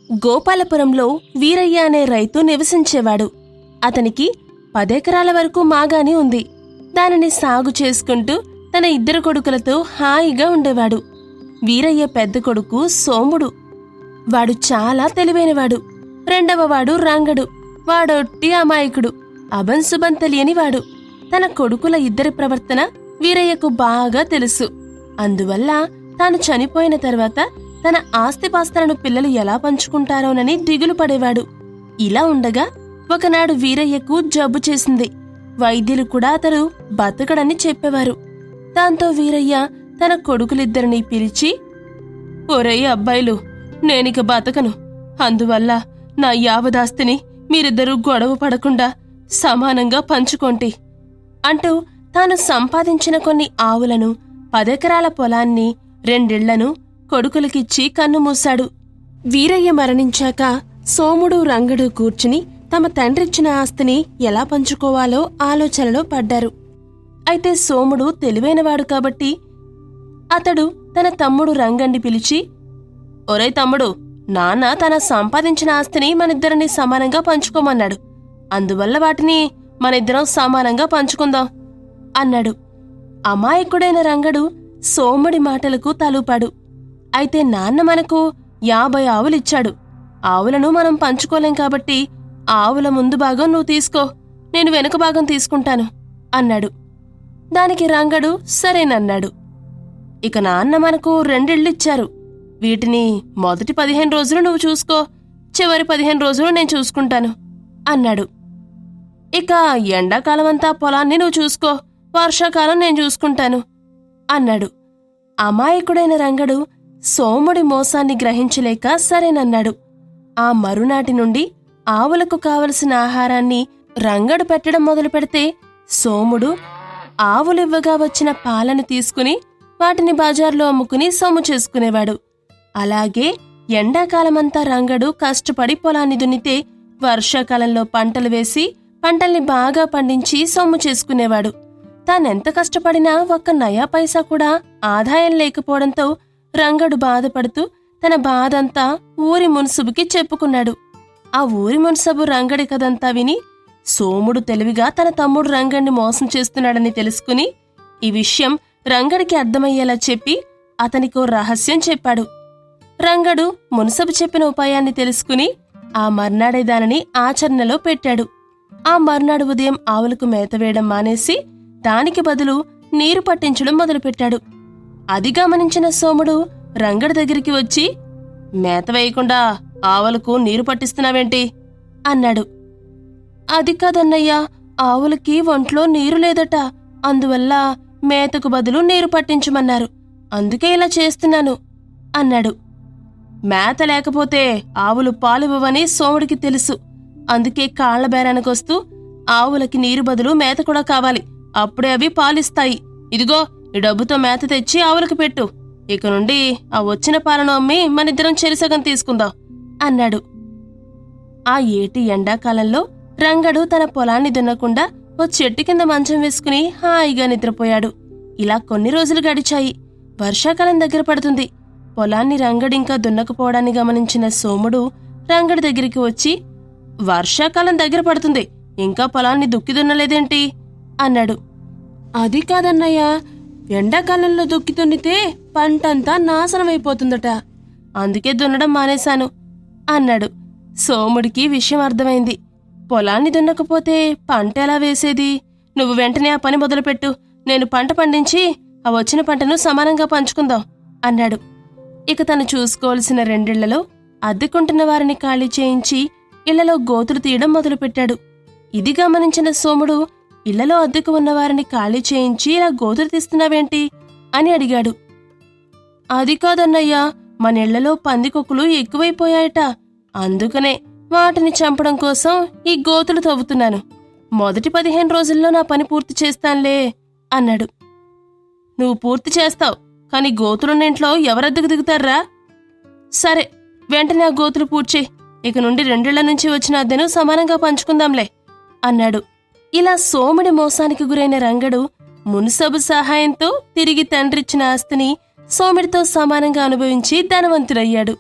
గోపాలపురంలో వీరయ్య అనే రైతు నివసించేవాడు. అతనికి 10 ఎకరాల వరకు మాగాని ఉంది. దానిని సాగు చేసుకుంటూ తన 2 కొడుకులతో హాయిగా ఉండేవాడు. వీరయ్య పెద్ద కొడుకు సోముడు. వాడు చాలా తెలివైనవాడు. రెండవవాడు రంగడు. వాడొట్టి అమాయకుడు, అబంశుభం తెలియనివాడు. తన కొడుకుల 2 ప్రవర్తన వీరయ్యకు బాగా తెలుసు. అందువల్ల తాను చనిపోయిన తర్వాత తన ఆస్తిపాస్తులను పిల్లలు ఎలా పంచుకుంటారోనని దిగులు పడేవాడు. ఇలా ఉండగా ఒకనాడు వీరయ్యకు జబ్బు చేసింది. వైద్యులు కూడా అతడు బతకడని చెప్పేవారు. దాంతో వీరయ్య తన కొడుకులిద్దరినీ పిలిచి, ఒరేయ్ అబ్బాయిలు, నేనిక బతకను. అందువల్ల నా యావదాస్తిని మీరిద్దరూ గొడవ పడకుండా సమానంగా పంచుకోండి అంటూ తాను సంపాదించిన కొన్ని ఆవులను, 10 ఎకరాల పొలాన్ని, 2 ఇళ్లను కొడుకులకిచ్చి కన్నుమూశాడు. వీరయ్య మరణించాక సోముడు, రంగడు కూర్చుని తమ తండ్రిచ్చిన ఆస్తిని ఎలా పంచుకోవాలో ఆలోచనలో పడ్డారు. అయితే సోముడు తెలివైనవాడు కాబట్టి అతడు తన తమ్ముడు రంగణ్ణి పిలిచి, ఒరేయ్ తమ్ముడు, నాన్న తన సంపాదించిన ఆస్తిని మనిద్దరిని సమానంగా పంచుకోమన్నాడు. అందువల్ల వాటిని మనిద్దరం సమానంగా పంచుకుందాం అన్నాడు. అమాయకుడైన రంగడు సోముడి మాటలకు తలూపాడు. అయితే నాన్న మనకు 50 ఆవులిచ్చాడు. ఆవులను మనం పంచుకోలేం కాబట్టి ఆవుల ముందు భాగం నువ్వు తీసుకో, నేను వెనుక భాగం తీసుకుంటాను అన్నాడు. దానికి రంగడు సరేనన్నాడు. ఇక నాన్న మనకు 2 ఇళ్ళిచ్చారు. వీటిని మొదటి 15 రోజులు నువ్వు చూసుకో, చివరి 15 రోజులు నేను చూసుకుంటాను అన్నాడు. ఇక ఎండాకాలమంతా పొలాన్ని నువ్వు చూసుకో, వర్షాకాలం నేను చూసుకుంటాను అన్నాడు. అమాయకుడైన రంగడు సోముడి మోసాన్ని గ్రహించలేక సరేనన్నాడు. ఆ మరునాటి నుండి ఆవులకు కావలసిన ఆహారాన్ని రంగడు పెట్టడం మొదలుపెడితే సోముడు ఆవులివ్వగా వచ్చిన పాలను తీసుకుని వాటిని బజార్లో అమ్ముకుని సొమ్ము చేసుకునేవాడు. అలాగే ఎండాకాలమంతా రంగడు కష్టపడి పొలాన్ని దున్నితే వర్షాకాలంలో పంటలు వేసి పంటల్ని బాగా పండించి సొమ్ము చేసుకునేవాడు. తానెంత కష్టపడినా ఒక్క నయా పైసా కూడా ఆదాయం లేకపోవడంతో రంగడు బాధపడుతూ తన బాధంతా ఊరి మున్సబుకి చెప్పుకున్నాడు. ఆ ఊరి మున్సబు రంగడి కథంతా విని సోముడు తెలివిగా తన తమ్ముడు రంగడిని మోసం చేస్తున్నాడని తెలుసుకుని ఈ విషయం రంగడికి అర్థమయ్యేలా చెప్పి అతనికో రహస్యం చెప్పాడు. రంగడు మున్సబు చెప్పిన ఉపాయాన్ని తెలుసుకుని ఆ మర్నాడే దానిని ఆచరణలో పెట్టాడు. ఆ మర్నాడు ఉదయం ఆవులకు మేత వేయడం మానేసి దానికి బదులు నీరు పట్టించడం మొదలుపెట్టాడు. అది గమనించిన సోముడు రంగడి దగ్గరికి వచ్చి, మేత వేయకుండా ఆవులకు నీరు పట్టిస్తున్నావేంటి అన్నాడు. అది కాదన్నయ్యా, ఆవులకి ఒంట్లో నీరు లేదట, అందువల్ల మేతకు బదులు నీరు పట్టించమన్నారు, అందుకే ఇలా చేస్తున్నాను అన్నాడు. మేత లేకపోతే ఆవులు పాలివ్వవని సోముడికి తెలుసు. అందుకే కాళ్ల బేరానికొస్తూ ఆవులకి నీరు బదులు మేత కూడా కావాలి, అప్పుడే అవి పాలిస్తాయి. ఇదిగో ఈ డబ్బుతో మేత తెచ్చి ఆవులకు పెట్టు. ఇక నుండి ఆ వచ్చిన పాలను అమ్మి మనిద్దరం చెరిసగం తీసుకుందాం అన్నాడు. ఆ ఏటి ఎండాకాలంలో రంగడు తన పొలాన్ని దున్నకుండా ఓ చెట్టు కింద మంచం వేసుకుని హాయిగా నిద్రపోయాడు. ఇలా కొన్ని రోజులు గడిచాయి. వర్షాకాలం దగ్గర పడుతుంది. పొలాన్ని రంగడింకా దున్నకపోవడాన్ని గమనించిన సోముడు రంగడి దగ్గరికి వచ్చి, వర్షాకాలం దగ్గర పడుతుంది, ఇంకా పొలాన్ని దుక్కి దున్నలేదేంటి అన్నాడు. అది కాదన్నయ్యా, ఎండాకాలంలో దుక్కి దున్నితే పంటంతా నాశనమైపోతుందట, అందుకే దున్నడం మానేశాను అన్నాడు. సోముడికి విషయం అర్థమైంది. పొలాన్ని దున్నకపోతే పంట ఎలా వేసేది? నువ్వు వెంటనే ఆ పని మొదలుపెట్టు, నేను పంట పండించి ఆ వచ్చిన పంటను సమానంగా పంచుకుందాం అన్నాడు. ఇక తను చూసుకోవలసిన 2 ఇళ్లలో అద్దెకుంటున్న వారిని ఖాళీ చేయించి ఇళ్లలో గోతులు తీయడం మొదలుపెట్టాడు. ఇది గమనించిన సోముడు ఇళ్లలో అద్దెకు ఉన్నవారిని ఖాళీ చేయించి ఇలా గోతులు తీస్తున్నావేంటి అని అడిగాడు. అది కాదన్నయ్యా, మన ఇళ్లలో పందికొక్కులు ఎక్కువైపోయాయట, అందుకనే వాటిని చంపడం కోసం ఈ గోతులు తవ్వుతున్నాను. మొదటి 15 రోజుల్లో నా పని పూర్తి చేస్తానులే అన్నాడు. నువ్వు పూర్తి చేస్తావు, కాని గోతులున్నింట్లో ఎవరద్దెకు దిగుతారా? సరే, వెంటనే ఆ గోతులు పూడ్చి ఇక నుండి 2 ఇళ్ల నుంచి వచ్చిన అద్దెను సమానంగా పంచుకుందాంలే అన్నాడు. ఇలా సోముడి మోసానికి గురైన రంగడు మున్సబు సహాయంతో తిరిగి తండ్రిచ్చిన ఆస్తిని సోముడితో సమానంగా అనుభవించి ధనవంతుడయ్యాడు.